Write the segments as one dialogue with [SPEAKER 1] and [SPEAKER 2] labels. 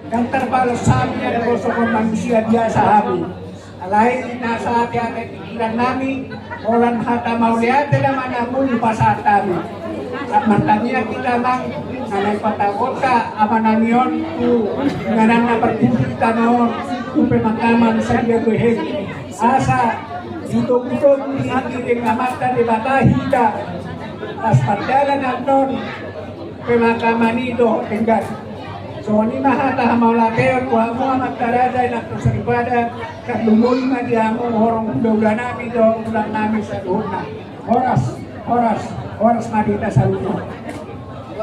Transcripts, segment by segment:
[SPEAKER 1] yang terbalas sabi na negosyo manusia biasa kami. Alain nasa hati-hati pikiran namin, orang hata mauliate naman namun pasat kami. At matanya kita mang nanay patawag ka, amanan yun, nganan na pagpupita noon, pemakaman sa Diyaguhin. Asa, ito ikikiling amata di Batahida, as pagdalan ng noon, pemakaman ito, tinggal. So, ni mahata maulakeo, kuha mo ang magtaraday na ito sa ibadah, katlumul na diya mo, horong doga namin doon, ulang namin sa doon na. Oras madita sa lupa.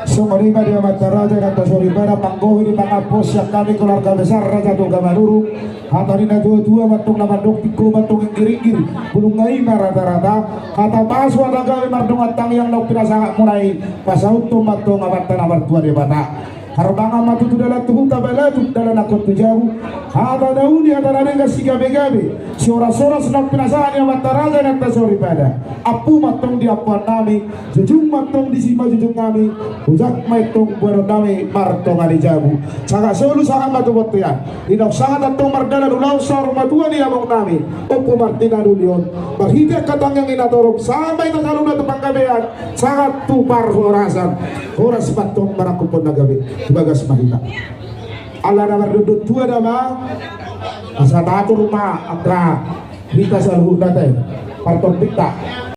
[SPEAKER 2] So mariba dia mataraja kata soribara panggohi di pangapos yang kami keluarga besar Raja Toga Maduru hatari na dua matung na madung piko matung ingkir-ingkir bulung ngai rata-rata kata pasu ada kami mardung atang yang lau pinasangak mulai pasauto matung abatan abar tua di bata harbanga matu tu dalam tuhu tabala tu dalam akut tu jauh ada dauni ada nengga si gabe-gabe sora-sora senang pinasangak yang mataraja kata soribara apu matung di apuan nami jujung matung di sima jujung kami ujak maitong buero nami martong ali jabu saka solu saka matubot ya inok saka datong mardala ulaw sa rumatuan ni among nami opo martina dulion bahida katang yang inatorong sampai tasalong na tupanggabean saka tupar orasan oras patong marakupon na gabi bagas mahina ala na mardudot tua nama asa tato rumah atra kita sa luhut natin partong pita